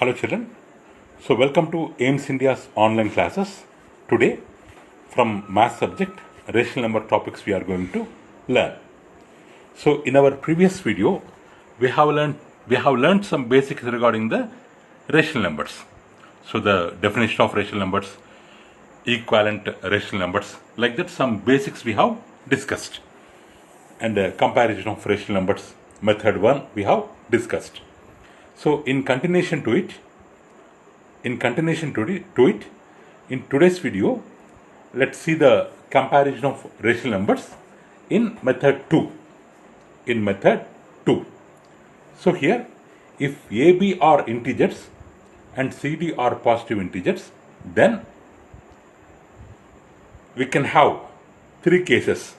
Hello children, so welcome to AIMS India's online classes. Today from math subject, rational number topics we are going to learn. So in our previous video, we have learned some basics regarding the rational numbers. So the definition of rational numbers, equivalent rational numbers, like that some basics we have discussed. And comparison of rational numbers, method 1 we have discussed. So in continuation to it, in today's video, let's see the comparison of rational numbers in method 2. So here, if AB are integers and CD are positive integers, then we can have three cases.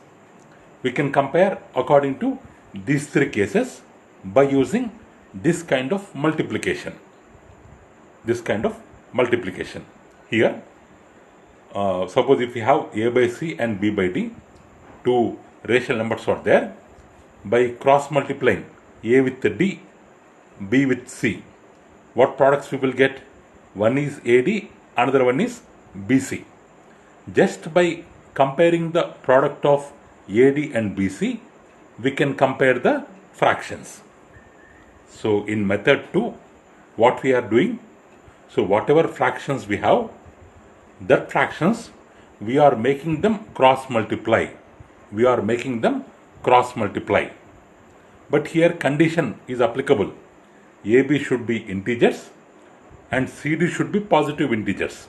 We can compare according to these three cases by using this kind of multiplication. Here, suppose if we have A by C and B by D, two rational numbers are there. By cross multiplying A with D, B with C, what products we will get? One is AD, another one is BC. Just by comparing the product of AD and BC, we can compare the fractions. So in method 2, what we are doing, so whatever fractions we have, that fractions we are making them cross multiply. But here condition is applicable. AB should be integers and CD should be positive integers.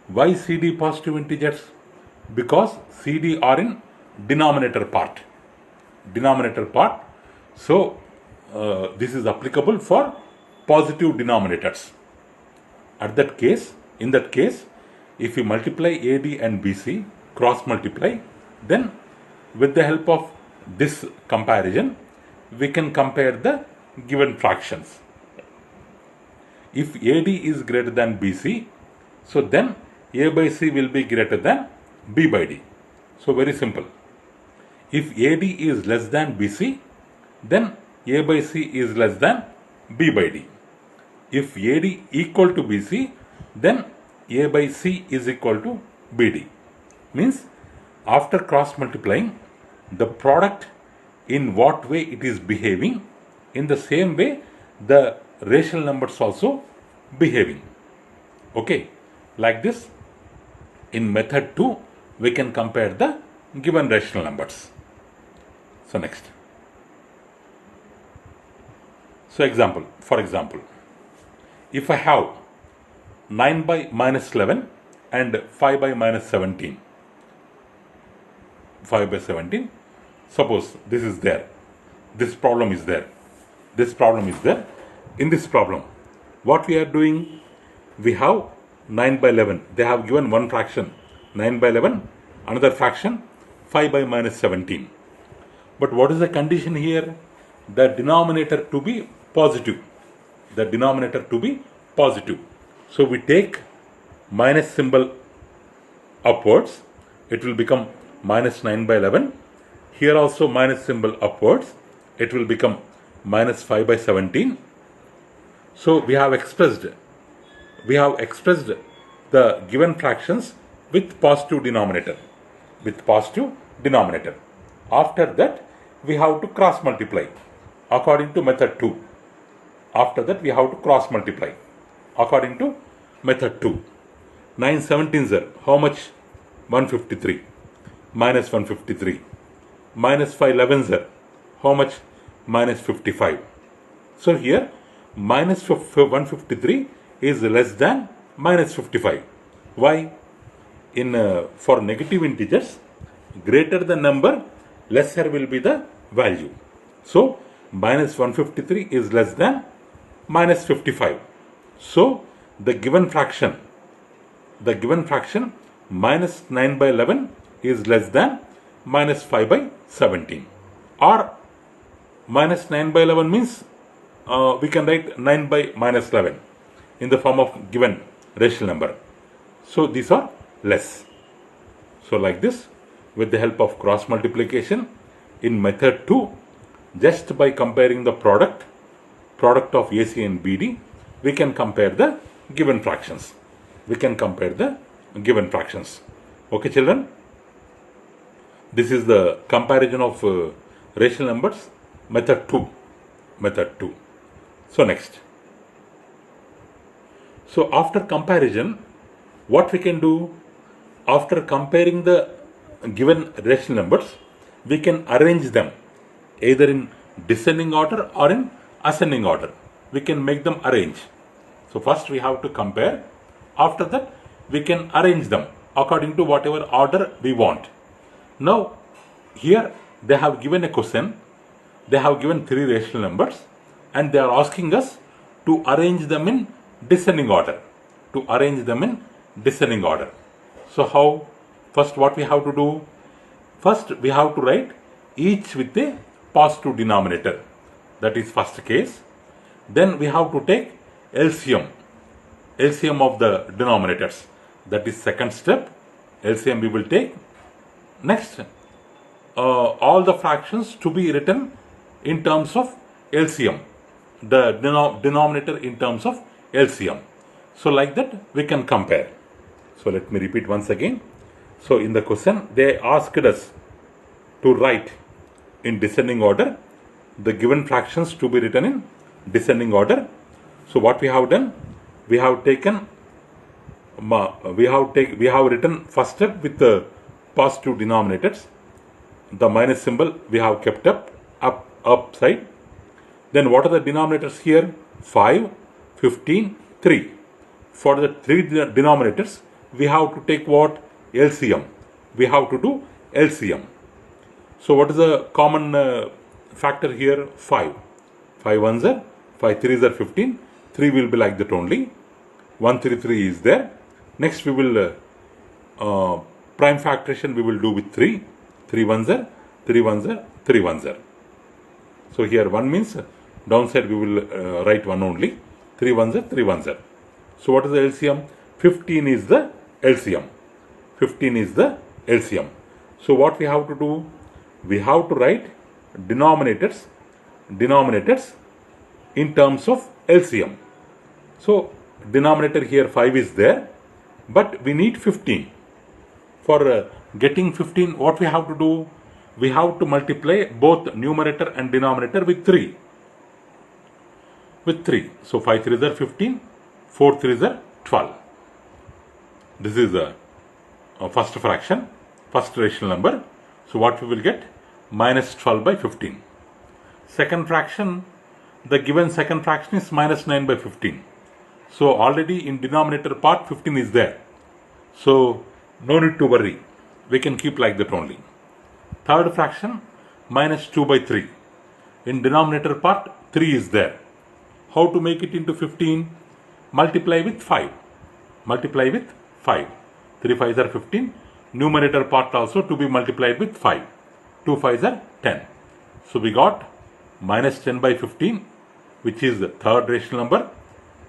Why CD positive integers? Because CD are in denominator part. So this is applicable for positive denominators. In that case, if we multiply AD and BC, cross multiply, then with the help of this comparison, we can compare the given fractions. If AD is greater than BC, so then A by C will be greater than B by D. So very simple. If AD is less than BC, then A by C is less than B by D. If AD equal to BC, then A by C is equal to BD. Means after cross multiplying, the product in what way it is behaving, in the same way the rational numbers also behaving. Okay, like this, in method 2, we can compare the given rational numbers. So next. So for example, if I have 9 by minus 11 and 5 by minus 17, suppose this is there, this problem is there. In this problem, what we are doing, we have 9 by 11, they have given one fraction 9 by 11, another fraction 5 by minus 17. But what is the condition here? The denominator to be positive. So we take minus symbol upwards, it will become minus 9 by 11. Here also minus symbol upwards, it will become minus 5 by 17. So we have expressed the given fractions with positive denominator. After that, we have to cross multiply according to method 2. 9 17s are how much? 153. Minus 153. Minus 5 11s are how much? Minus 55. So here minus 153 is less than minus 55. Why? For negative integers, greater the number, lesser will be the value. So minus 153 is less than minus 55. So the given fraction minus 9 by 11 is less than minus 5 by 17. Or minus 9 by 11 means we can write 9 by minus 11 in the form of given rational number. So these are less. So like this, with the help of cross multiplication in method 2, just by comparing the product of AC and BD, we can compare the given fractions. We can compare the given fractions. Okay, children? This is the comparison of rational numbers, method 2. Method 2. So next. So after comparison, what we can do? After comparing the given rational numbers, we can arrange them either in descending order or in ascending order. We can make them arrange. So first we have to compare. After that, we can arrange them according to whatever order we want. Now, here they have given a question. They have given 3 rational numbers and they are asking us to arrange them in descending order. To arrange them in descending order. So how? First what we have to do? First we have to write each with a positive denominator. That is first case. Then we have to take LCM. LCM of the denominators. That is second step. LCM we will take. Next, all the fractions to be written in terms of LCM. The denominator in terms of LCM. So like that we can compare. So let me repeat once again. So in the question they asked us to write in descending order the given fractions to be written in descending order. So what we have done? We have taken we have written first step with the positive denominators. The minus symbol we have kept upside. Then what are the denominators here? 5, 15, 3. For the 3 denominators, we have to take what? LCM. We have to do LCM. So what is the common factor here? 5. 5 ones are 5 3s are 15. 3 will be like that only. 133 is there. Next we will prime factoration we will do with 3. 3 ones are 3 ones are 3 ones are. So here 1 means downside we will write 1 only. 3 ones are 3 ones are. So what is the LCM? 15 is the LCM. 15 is the LCM. So what we have to do? We have to write denominators in terms of LCM. So denominator here 5 is there, but we need 15. For getting 15, what we have to do? We have to multiply both numerator and denominator with 3. With 3. So 5 3s are 15, 4 3s are 12. This is the first fraction, first rational number. So what we will get? Minus 12 by 15. Second fraction, the given second fraction is minus 9 by 15. So already in denominator part 15 is there. So no need to worry. We can keep like that only. Third fraction, minus 2 by 3. In denominator part 3 is there. How to make it into 15? Multiply with 5. Multiply with 5. 3 5s are 15. Numerator part also to be multiplied with 5. 2 5s are 10. So we got minus 10 by 15, which is the third rational number.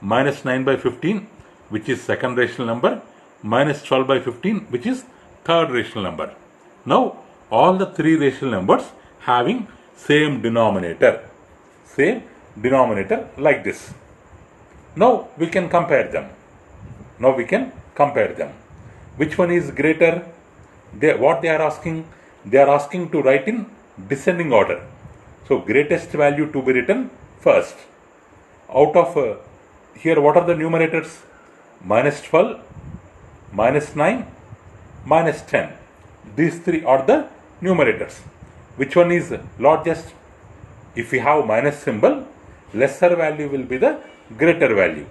Minus 9 by 15, which is second rational number. Minus 12 by 15, which is third rational number. Now all the 3 rational numbers having same denominator. Same denominator like this. Now we can compare them. Now we can compare them. Which one is greater? What they are asking? They are asking to write in descending order. So greatest value to be written first. Out of here what are the numerators? Minus 12, minus 9, minus 10. These 3 are the numerators. Which one is largest? If we have minus symbol, lesser value will be the greater value.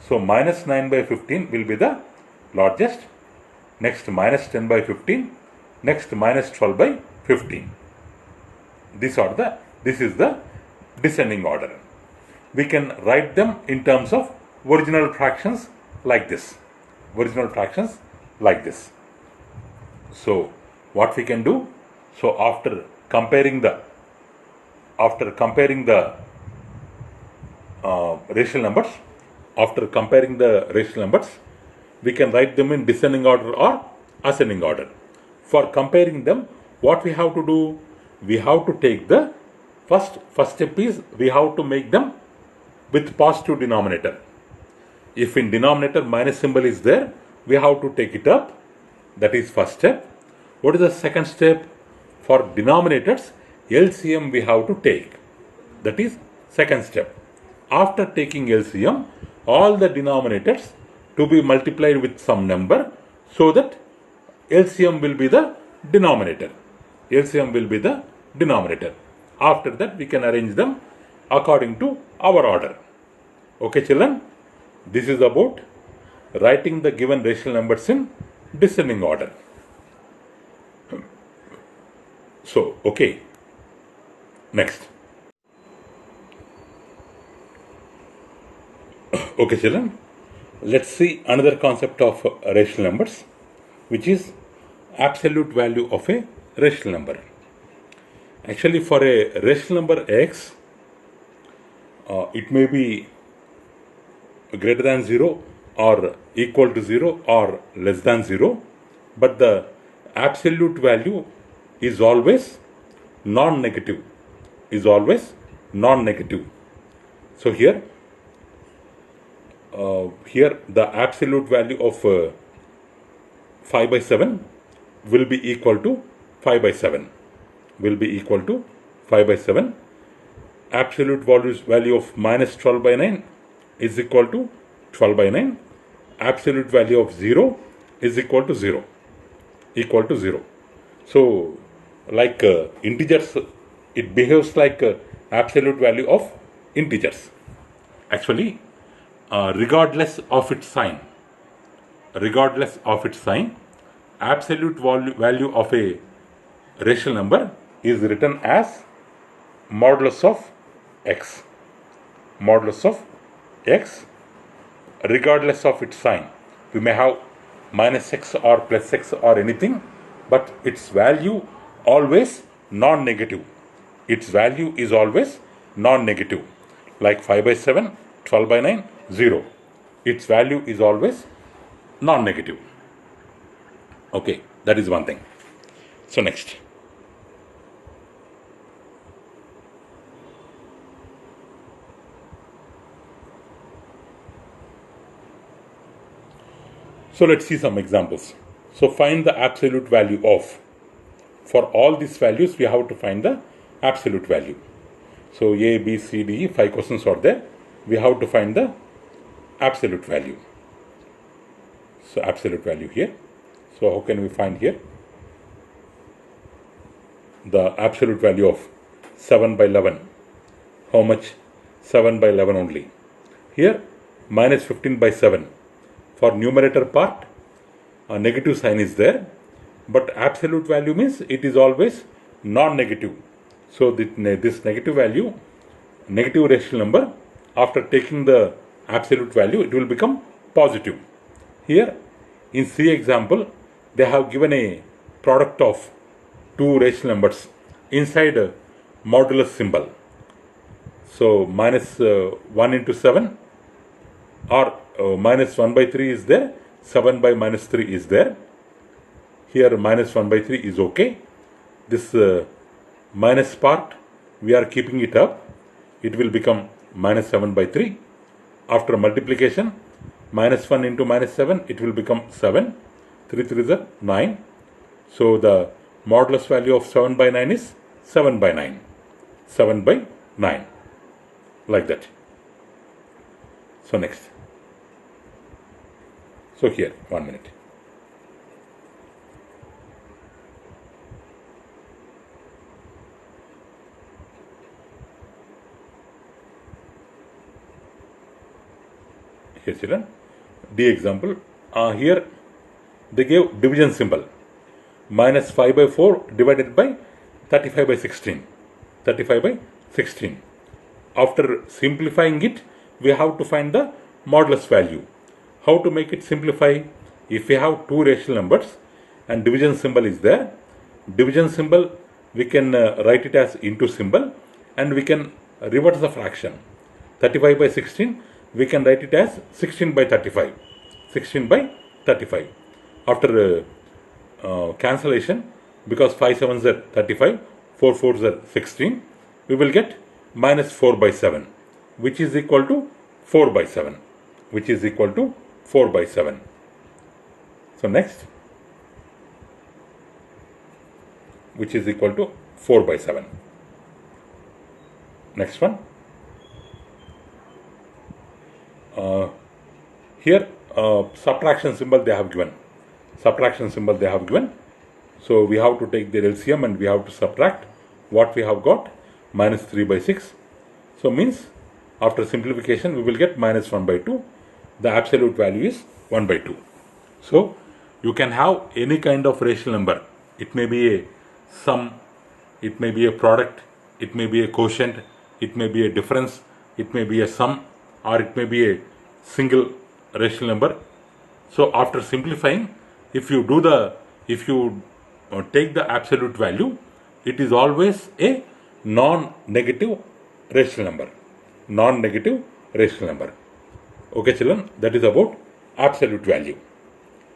So minus 9 by 15 will be the largest. Next minus 10 by 15. Next minus 12 by 15. This is the descending order. We can write them in terms of original fractions like this. Original fractions like this. So what we can do? So after comparing the rational numbers, we can write them in descending order or ascending order. For comparing them, what we have to do? We have to take the first step is we have to make them with positive denominator. If in denominator minus symbol is there, we have to take it up. That is first step. What is the second step? For denominators, LCM we have to take. That is second step. After taking LCM, all the denominators to be multiplied with some number so that LCM will be the denominator. LCM will be the denominator. After that, we can arrange them according to our order. Okay, children? This is about writing the given rational numbers in descending order. So, okay. Next. Okay, children. Let's see another concept of rational numbers, which is absolute value of a rational number. Actually, for a rational number x, it may be greater than 0 or equal to 0 or less than 0, but the absolute value is always non-negative, So here the absolute value of 5 by 7 will be equal to 5 by 7. Absolute value of minus 12 by 9 is equal to 12 by 9. Absolute value of 0 is equal to 0. So, like integers, it behaves like absolute value of integers. Actually, regardless of its sign, absolute value of a rational number is written as modulus of x. Regardless of its sign. We may have minus x or plus x or anything, but its value always non-negative. Like 5 by 7, 12 by 9, 0. Its value is always non-negative. Okay, that is one thing. So next. So let's see some examples. So find the absolute value of. For all these values, we have to find the absolute value. So A, B, C, D, 5 questions are there. We have to find the absolute value. So absolute value here. So how can we find here? The absolute value of 7 by 11. How much? 7 by 11 only. Here, minus 15 by 7. For numerator part, a negative sign is there, but absolute value means it is always non-negative. So this negative value, negative rational number, after taking the absolute value, it will become positive. Here, in C example, they have given a product of two rational numbers inside a modulus symbol. So minus 1 into 7 or minus 1 by 3 is there, 7 by minus 3 is there. Here minus 1 by 3 is okay. This minus part, we are keeping it up. It will become minus 7 by 3. After multiplication, minus 1 into minus 7, it will become 7. 3 3 is 9. So the modulus value of 7 by 9 is 7 by 9. 7 by 9. Like that. So next. So here, 1 minute. Here children, D example. Here they gave division symbol. Minus 5 by 4 divided by 35 by 16. 35 by 16. After simplifying it, we have to find the modulus value. How to make it simplify? If we have two rational numbers and division symbol is there, division symbol we can write it as into symbol and we can reverse the fraction. 35 by 16 we can write it as 16 by 35. 16 by 35. After cancellation, because 5 7s are 35, 4 4s are 16, we will get minus 4 by 7, which is equal to 4 by 7. which is equal to 4 by 7. So next, which is equal to 4 by 7. Next one. Here subtraction symbol they have given. Subtraction symbol they have given. So we have to take their LCM and we have to subtract what we have got, minus 3 by 6. So means after simplification we will get minus 1 by 2. The absolute value is 1 by 2. So you can have any kind of rational number. It may be a sum, it may be a product, it may be a quotient, it may be a difference, it may be a sum, or it may be a single rational number. So after simplifying, if you take the absolute value, it is always a non-negative rational number. Non-negative rational number. Okay children, that is about absolute value.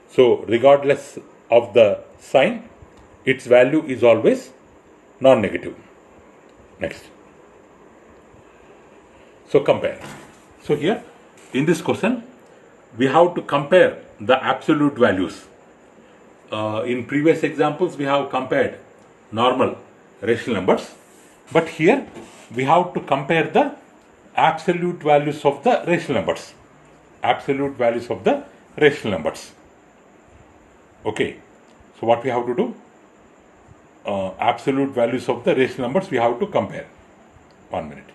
So regardless of the sign, its value is always non-negative. Next. So compare. So here in this question we have to compare the absolute values. In previous examples we have compared normal rational numbers, but here we have to compare the absolute values of the rational numbers. Absolute values of the rational numbers. Okay, so what we have to do? Absolute values of the rational numbers we have to compare. 1 minute.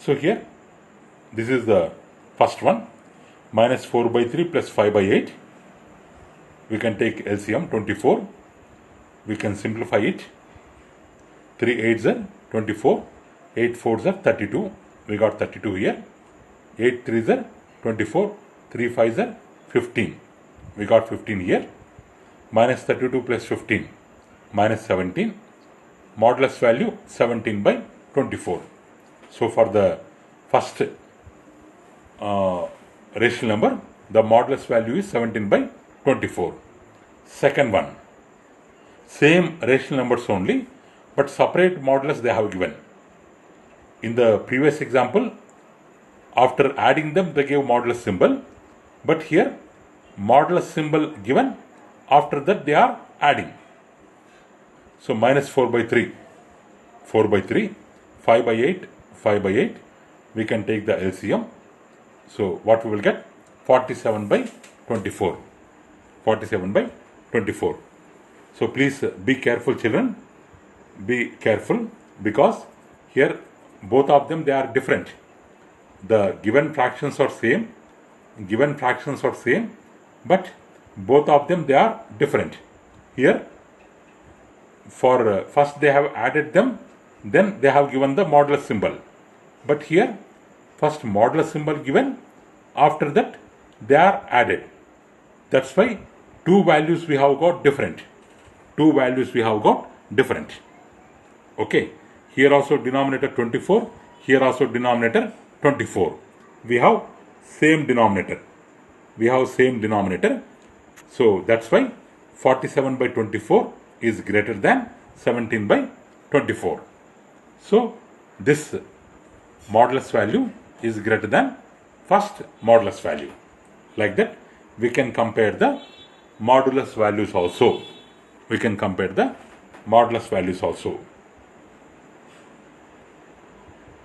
So here, this is the first one, minus 4 by 3 plus 5 by 8. We can take LCM 24. We can simplify it. 3 8s are 24. 8 4s are 32. We got 32 here. 8 3s are 24. 3 5s are 15. We got 15 here. Minus 32 plus 15. Minus 17. Modulus value 17 by 24. So for the first rational number, the modulus value is 17 by 24. Second one, same rational numbers only, but separate modulus they have given. In the previous example, after adding them they gave modulus symbol, but here modulus symbol given, after that they are adding. So minus 4 by 3, 4 by 3, 5 by 8, 5 by 8, we can take the LCM. So what we will get? 47 by 24. 47 by 24. So please be careful children. Be careful, because here both of them they are different. The given fractions are same. Given fractions are same, but both of them they are different. Here for first they have added them, then they have given the modulus symbol. But here first modulus symbol given, after that they are added. That's why two values we have got different. Two values we have got different. Okay. Here also denominator 24. Here also denominator 24. We have same denominator. We have same denominator. So that's why 47 by 24 is greater than 17 by 24. So this modulus value is greater than first modulus value. Like that we can compare the modulus values also. We can compare the modulus values also.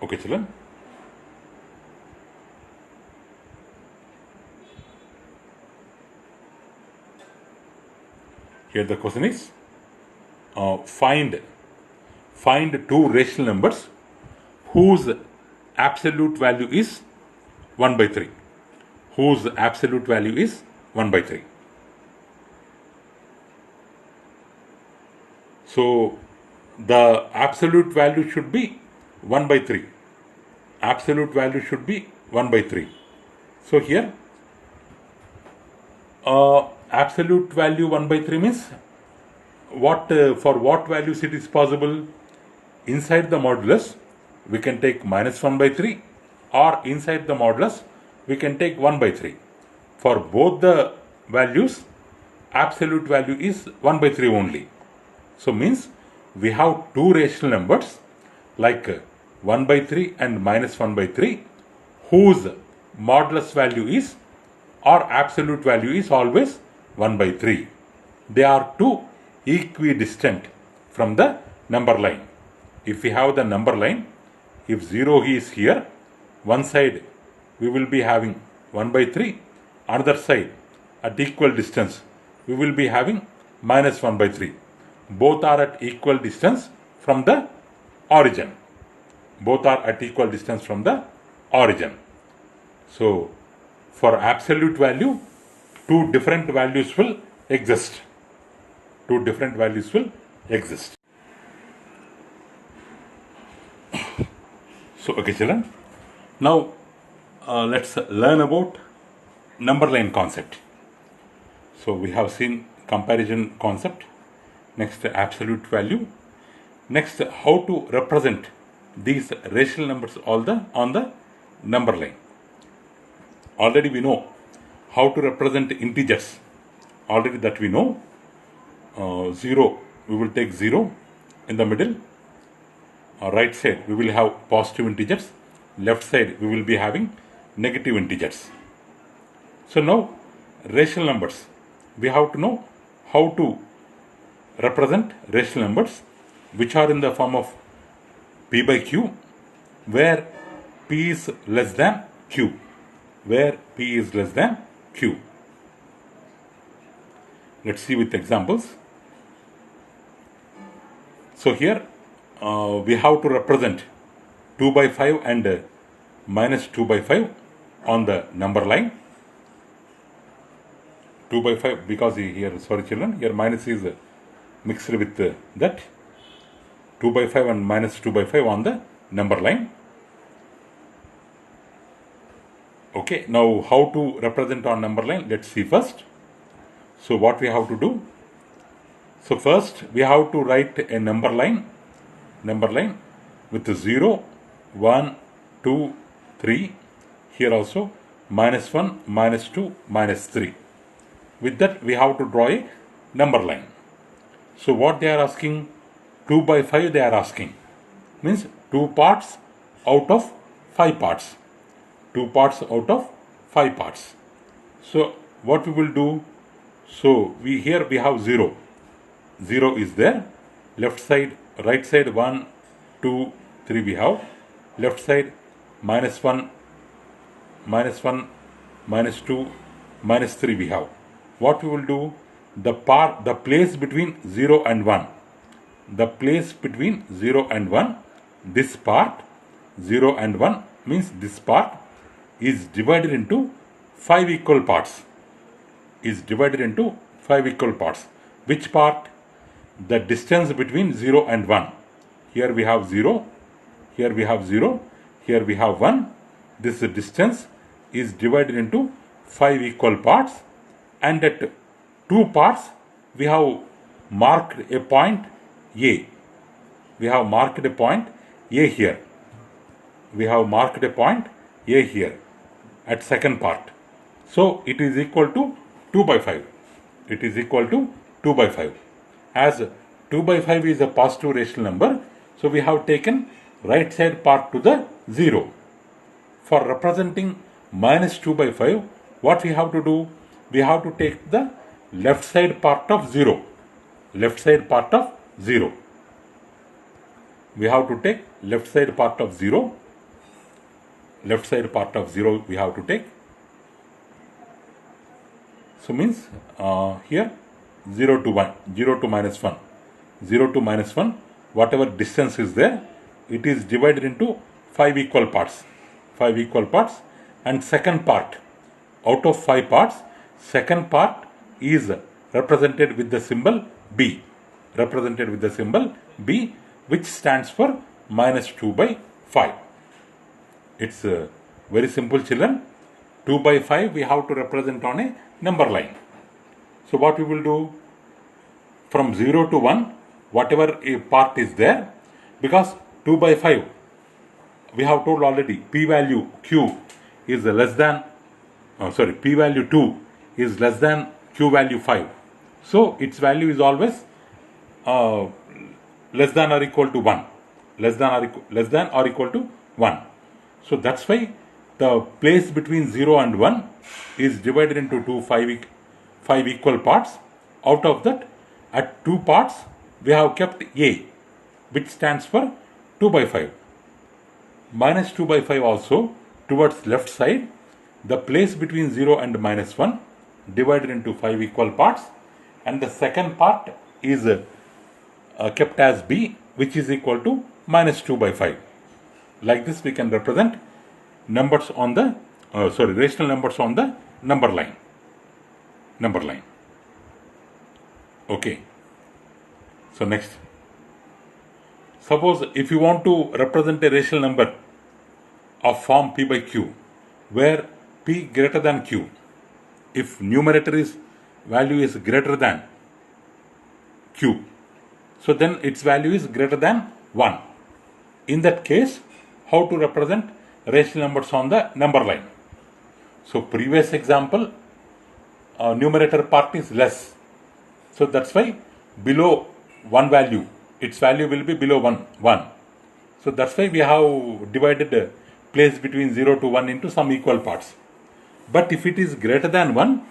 Okay children. Here the question is find two rational numbers whose absolute value is 1 by 3. Whose absolute value is 1 by 3. So the absolute value should be 1 by 3. Absolute value should be 1 by 3. So here absolute value 1 by 3 means what for what values it is possible? Inside the modulus we can take minus 1 by 3, or inside the modulus we can take 1 by 3. For both the values absolute value is 1 by 3 only. So means we have two rational numbers like 1 by 3 and minus 1 by 3. whose modulus value is or absolute value is always 1 by 3. They are two equidistant from the number line. If we have the number line, if 0 is here, one side we will be having 1 by 3, another side at equal distance we will be having minus 1 by 3. Both are at equal distance from the origin. Both are at equal distance from the origin. So, for absolute value, two different values will exist. Two different values will exist. So, okay children, now let's learn about number line concept. So, we have seen comparison concept, next absolute value, next how to represent these rational numbers on the number line. Already we know how to represent integers. Already that we know. 0, we will take 0 in the middle. Right side we will have positive integers. Left side we will be having negative integers. So now rational numbers. We have to know how to represent rational numbers which are in the form of p by q, where p is less than q. Where p is less than q. Let's see with examples. So here we have to represent 2 by 5 and minus 2 by 5 on the number line. 2 by 5 because here, sorry children, here minus is mixed with that. 2 by 5 and minus 2 by 5 on the number line. Okay, now how to represent on number line? Let's see first. So what we have to do? So first we have to write a number line with 0, 1, 2, 3. Here also minus 1, minus 2, minus 3. With that we have to draw a number line. So what they are asking? 2 by 5 they are asking. Means 2 parts out of 5 parts. 2 parts out of 5 parts. So what we will do? So here we have 0. 0 is there. Left side, right side 1, 2, 3 we have. Left side minus 1, minus 1, minus 2, minus 3 we have. What we will do? The place between 0 and 1. The place between 0 and 1, this part 0 and 1 means this part is divided into 5 equal parts. Is divided into 5 equal parts. Which part? The distance between 0 and 1. Here we have 0, here we have 0, here we have 1. This distance is divided into 5 equal parts, and at 2 parts we have marked a point A. We have marked a point A here. We have marked a point A here at second part. So it is equal to 2 by 5. It is equal to 2 by 5. As 2 by 5 is a positive rational number, so we have taken right side part to the 0. For representing minus 2 by 5, what we have to do? We have to take the left side part of 0. Left side part of 0. We have to take left side part of 0. Left side part of 0 we have to take. So means here 0 to 1, 0 to minus 1. 0 to minus 1, whatever distance is there, it is divided into 5 equal parts. 5 equal parts. And second part, out of 5 parts, second part is represented with the symbol B. Represented with the symbol B, which stands for minus 2 by 5. It's very simple children. 2 by 5 we have to represent on a number line. So what we will do? From 0 to 1, whatever a part is there, because 2 by 5, we have told already, p value q is less than, p value 2 is less than q value 5. So its value is always less than or equal to 1. Less than or equal to 1. So that's why the place between 0 and 1 is divided into five equal parts. Out of that, at 2 parts, we have kept A, which stands for 2 by 5. Minus 2 by 5 also towards left side, the place between 0 and minus 1 divided into 5 equal parts, and the second part is kept as B, which is equal to minus 2 by 5. Like this we can represent numbers on the rational numbers on the number line. Okay. So next, suppose if you want to represent a rational number of form P by Q, where P greater than Q, if numerator value is greater than Q, so then its value is greater than 1. In that case, how to represent rational numbers on the number line? So previous example, numerator part is less. So that's why below 1 value, its value will be below 1. So that's why we have divided place between 0 to 1 into some equal parts. But if it is greater than 1,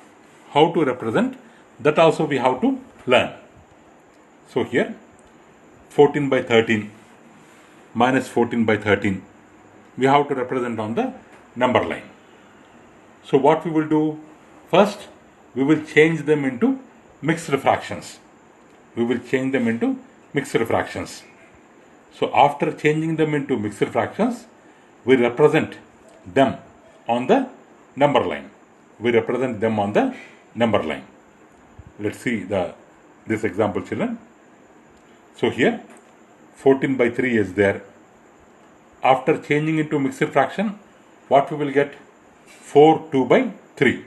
how to represent, that also we have to learn. So here 14 by 13 minus 14 by 13, we have to represent on the number line. So what we will do? First, we will change them into mixed fractions. So after changing them into mixed fractions, we represent them on the number line. Let's see this example, children. So here 14 by 3 is there. After changing into mixed fraction, what we will get? 4 2 by 3.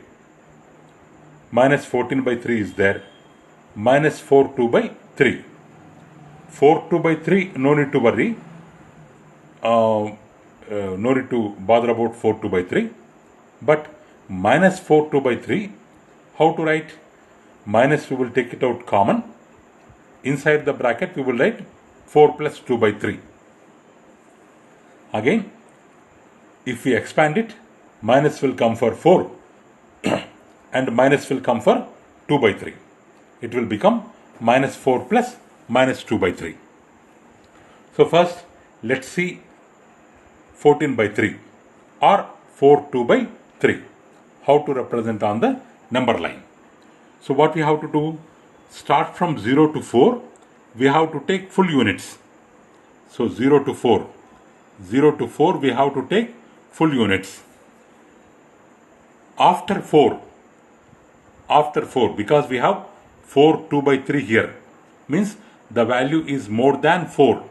Minus 14 by 3 is there. Minus 4 2 by 3. 4 2 by 3, no need to worry. No need to bother about 4 2 by 3. But minus 4 2 by 3, how to write? Minus, we will take it out common. Inside the bracket we will write 4 plus 2 by 3. Again, if we expand it, minus will come for 4 and minus will come for 2 by 3. It will become minus 4 plus minus 2 by 3. So first, let's see 14 by 3 or 4 2 by 3. How to represent on the number line. So what we have to do? Start from 0 to 4, we have to take full units. So 0 to 4 we have to take full units. After 4, because we have 4 2 by 3 here, means the value is more than 4.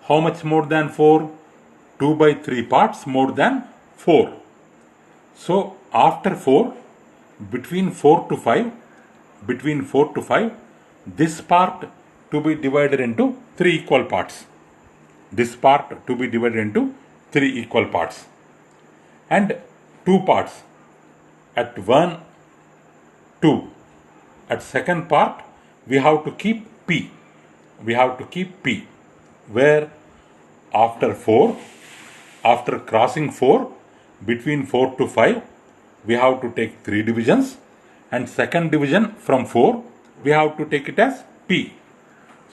How much more than 4? 2 by 3 parts more than 4. So after 4, between 4 to 5, this part to be divided into 3 equal parts. And 2 parts. At 1, 2. At second part, we have to keep P. Where after 4, after crossing 4, between 4 to 5, we have to take 3 divisions. And second division from 4, we have to take it as P.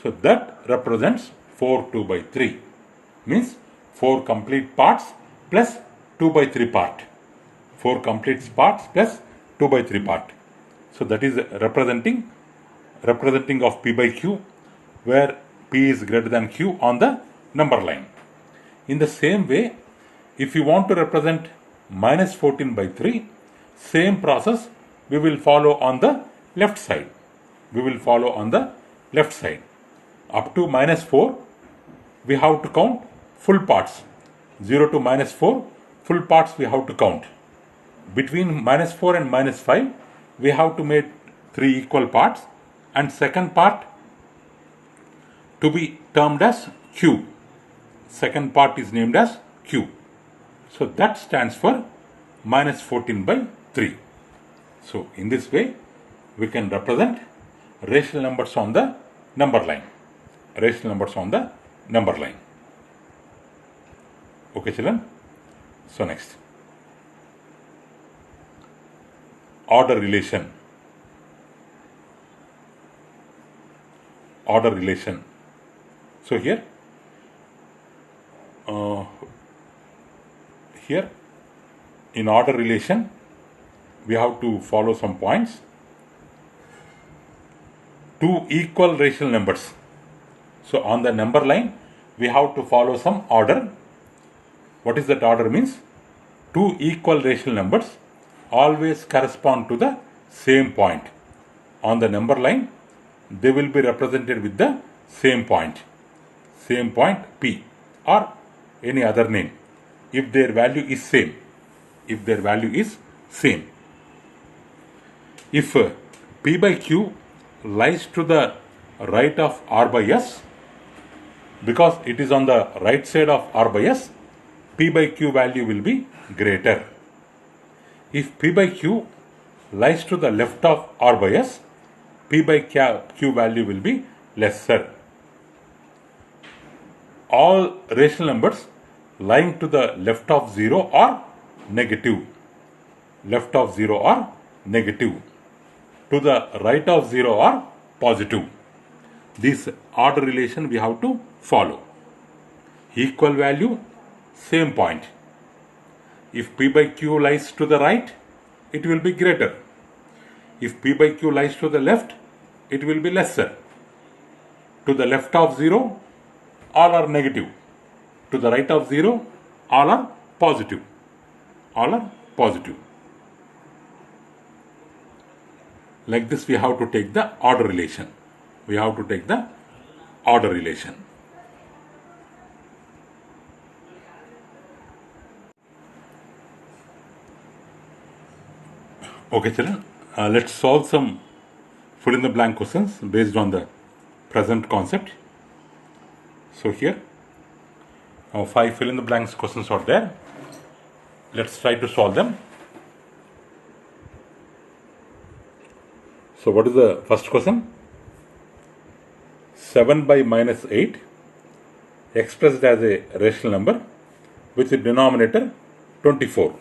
So that represents 4 2 by 3. Means 4 complete parts plus 2 by 3 part. 4 complete parts plus 2 by 3 part. So that is representing of P by Q, where P is greater than Q on the number line. In the same way, if you want to represent minus 14 by 3, same process we will follow on the left side. Up to minus 4, we have to count full parts. 0 to minus 4, full parts we have to count. Between minus 4 and minus 5, we have to make 3 equal parts, and second part to be termed as Q. Second part is named as Q. So that stands for minus 14 by 3. So in this way, we can represent rational numbers on the number line. Okay, children. So next. order relation. Order relation. So here in order relation we have to follow some points. Two equal rational numbers. So on the number line we have to follow some order. What is that order means? Two equal rational numbers always correspond to the same point. On the number line they will be represented with the same point P or any other name if their value is same. If P by Q lies to the right of R by S, because it is on the right side of R by S, P by Q value will be greater. If P by Q lies to the left of R by S, P by Q value will be lesser. All rational numbers lying to the left of 0 are negative. To the right of 0 are positive. This order relation we have to follow. Equal value, same point. If P by Q lies to the right, it will be greater. If P by Q lies to the left, it will be lesser. To the left of 0, all are negative. To the right of 0, all are positive. Like this we have to take the order relation. Okay children, let's solve some fill in the blank questions based on the present concept. So here 5 fill in the blanks questions are there. Let's try to solve them. So what is the first question? 7 by minus 8 expressed as a rational number with the denominator 24.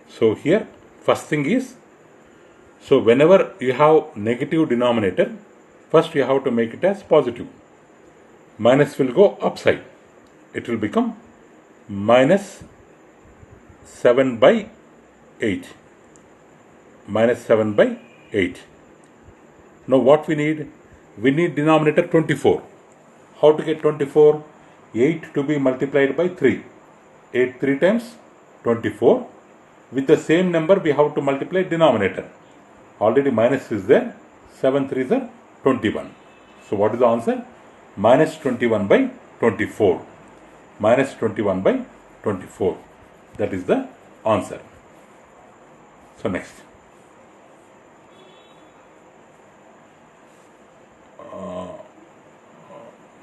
So here first thing is, so whenever you have negative denominator, first you have to make it as positive. Minus will go upside. It will become minus 7 by 8. Now what we need? We need denominator 24. How to get 24? 8 to be multiplied by 3. 8 3 times 24. With the same number we have to multiply denominator. Already minus is there. 7 3s are 21. So what is the answer? Minus 21 by 24. That is the answer. So next.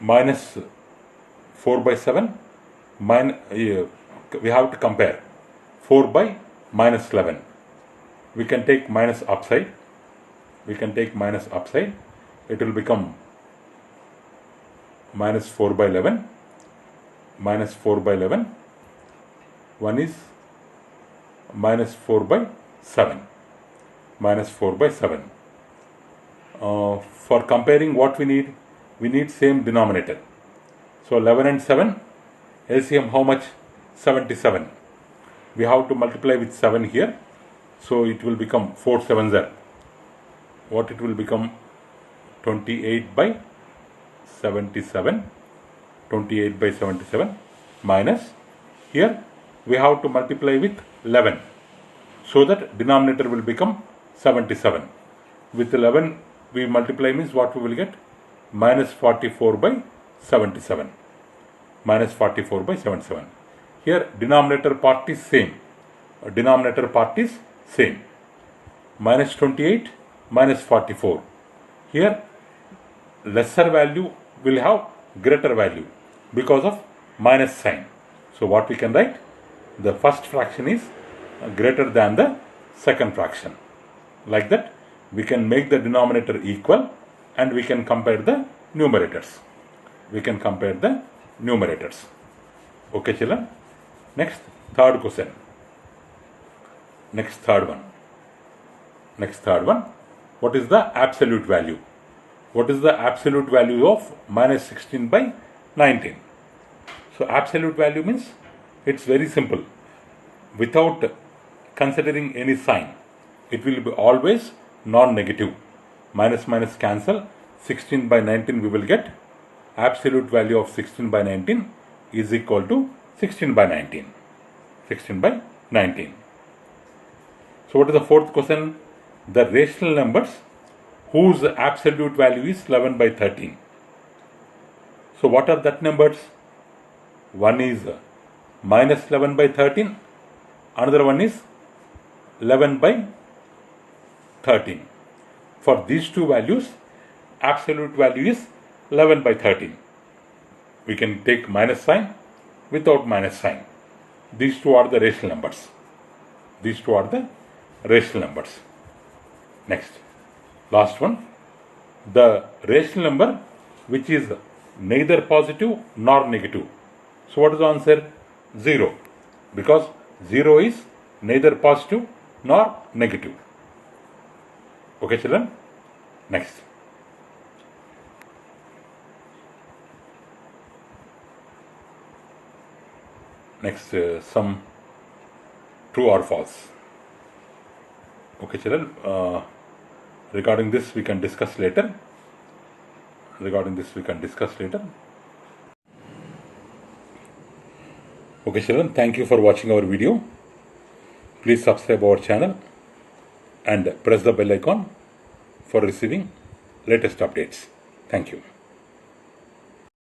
Minus 4 by 7. We have to compare 4 by minus 11. We can take minus upside. It will become minus 4 by 11. One is minus 4 by 7. For comparing, what we need? We need same denominator. So 11 and 7, LCM how much? 77. We have to multiply with 7 here. So it will become 4 7s are. What it will become? 28 by 77. Minus, here we have to multiply with 11. So that denominator will become 77. With 11 we multiply means what we will get? Minus 44 by 77. Here denominator part is same. Minus 28 minus 44. Here lesser value will have greater value because of minus sign. So what we can write? The first fraction is greater than the second fraction. Like that we can make the denominator equal and we can compare the numerators. Okay children. Next, third question. Next third one. What is the absolute value? What is the absolute value of minus 16 by 19? So absolute value means it's very simple. Without considering any sign, it will be always non-negative. Minus minus cancel. 16 by 19 we will get. Absolute value of 16 by 19 is equal to 16 by 19. 16 by 19. So what is the fourth question? The rational numbers whose absolute value is 11 by 13. So what are that numbers? One is minus 11 by 13. Another one is 11 by 13. For these two values, absolute value is 11 by 13. We can take minus sign without minus sign. These two are the rational numbers. Next, last one. The rational number which is neither positive nor negative. So what is the answer? 0. Because 0 is neither positive nor negative. Okay, children? Next. Some true or false. Okay, children. Regarding this, we can discuss later. Okay, children. Thank you for watching our video. Please subscribe our channel and press the bell icon for receiving latest updates. Thank you.